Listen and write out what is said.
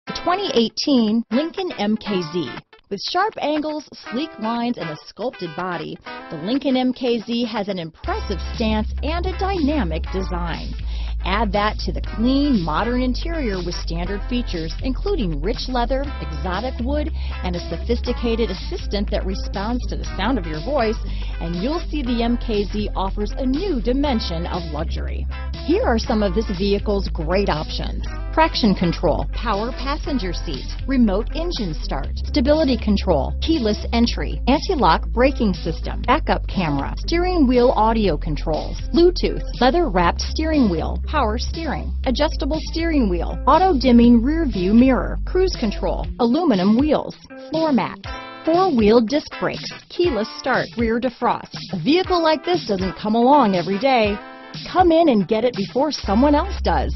The 2018 Lincoln MKZ. With sharp angles, sleek lines, and a sculpted body, the Lincoln MKZ has an impressive stance and a dynamic design. Add that to the clean, modern interior with standard features, including rich leather, exotic wood, and a sophisticated assistant that responds to the sound of your voice, and you'll see the MKZ offers a new dimension of luxury. Here are some of this vehicle's great options: traction control, power passenger seat, remote engine start, stability control, keyless entry, anti-lock braking system, backup camera, steering wheel audio controls, Bluetooth, leather-wrapped steering wheel, power steering, adjustable steering wheel, auto-dimming rear view mirror, cruise control, aluminum wheels, floor mats, four-wheel disc brakes, keyless start, rear defrost. A vehicle like this doesn't come along every day. Come in and get it before someone else does.